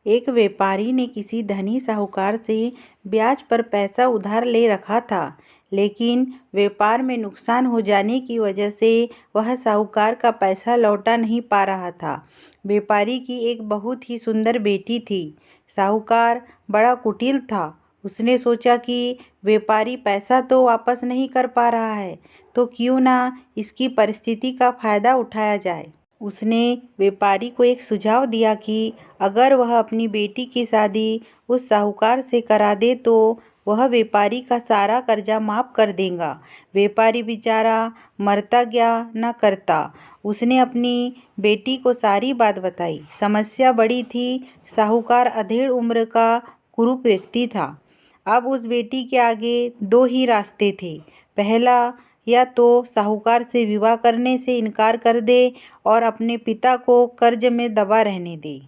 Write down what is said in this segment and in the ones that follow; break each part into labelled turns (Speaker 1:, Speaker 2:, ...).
Speaker 1: एक व्यापारी ने किसी धनी साहूकार से ब्याज पर पैसा उधार ले रखा था, लेकिन व्यापार में नुकसान हो जाने की वजह से वह साहूकार का पैसा लौटा नहीं पा रहा था। व्यापारी की एक बहुत ही सुंदर बेटी थी। साहूकार बड़ा कुटिल था। उसने सोचा कि व्यापारी पैसा तो वापस नहीं कर पा रहा है, तो क्यों ना इसकी परिस्थिति का फायदा उठाया जाए। उसने व्यापारी को एक सुझाव दिया कि अगर वह अपनी बेटी की शादी उस साहूकार से करा दे तो वह व्यापारी का सारा कर्जा माफ कर देगा। व्यापारी बेचारा मरता क्या न करता। उसने अपनी बेटी को सारी बात बताई। समस्या बड़ी थी। साहूकार अधेड़ उम्र का कुरूप व्यक्ति था। अब उस बेटी के आगे दो ही रास्ते थे। पहला, या तो साहूकार से विवाह करने से इनकार कर दे और अपने पिता को कर्ज में दबा रहने दे।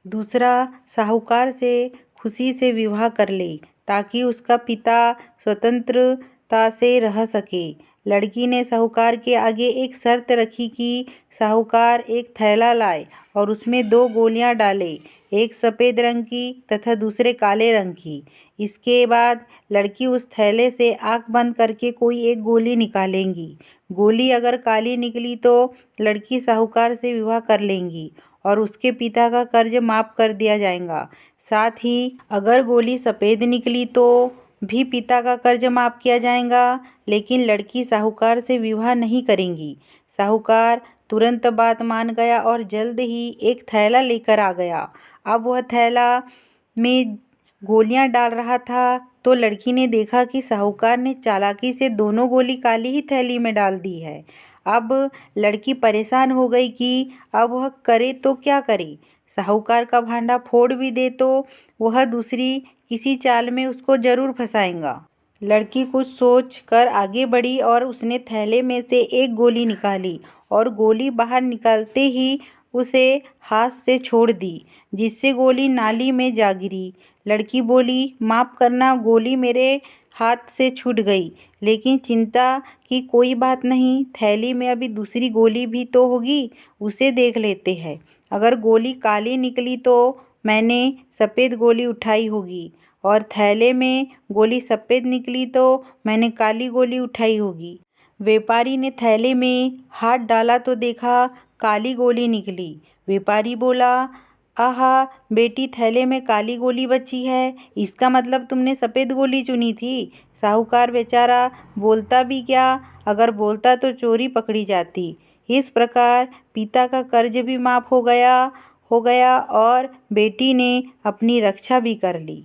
Speaker 1: दूसरा, साहूकार से खुशी से विवाह कर ले ताकि उसका पिता स्वतंत्रता से रह सके। लड़की ने साहूकार के आगे एक शर्त रखी कि साहूकार एक थैला लाए और उसमें 2 गोलियां डाले, एक सफ़ेद रंग की तथा दूसरे काले रंग की। इसके बाद लड़की उस थैले से आंख बंद करके कोई एक गोली निकालेंगी। गोली अगर काली निकली तो लड़की साहूकार से विवाह कर लेंगी और उसके पिता का कर्ज माफ कर दिया जाएगा। साथ ही अगर गोली सफ़ेद निकली तो भी पिता का कर्ज माफ किया जाएगा, लेकिन लड़की साहूकार से विवाह नहीं करेंगी। साहूकार तुरंत बात मान गया और जल्द ही एक थैला लेकर आ गया। अब वह थैला में गोलियां डाल रहा था तो लड़की ने देखा कि साहूकार ने चालाकी से दोनों गोली काली ही थैली में डाल दी है। अब लड़की परेशान हो गई कि अब वह करे तो क्या करे। साहूकार का भांडा फोड़ भी दे तो वह दूसरी किसी चाल में उसको जरूर फंसाएगा। लड़की कुछ सोच कर आगे बढ़ी और उसने थैले में से एक गोली निकाली और गोली बाहर निकालते ही उसे हाथ से छोड़ दी, जिससे गोली नाली में जा गिरी। लड़की बोली, माफ करना, गोली मेरे हाथ से छूट गई, लेकिन चिंता की कोई बात नहीं। थैली में अभी दूसरी गोली भी तो होगी, उसे देख लेते हैं। अगर गोली काली निकली तो मैंने सफ़ेद गोली उठाई होगी और थैले में गोली सफ़ेद निकली तो मैंने काली गोली उठाई होगी। व्यापारी ने थैले में हाथ डाला तो देखा काली गोली निकली। व्यापारी बोला, आहा बेटी, थैले में काली गोली बची है, इसका मतलब तुमने सफ़ेद गोली चुनी थी। साहूकार बेचारा बोलता भी क्या, अगर बोलता तो चोरी पकड़ी जाती। इस प्रकार पिता का कर्ज भी माफ हो गया और बेटी ने अपनी रक्षा भी कर ली।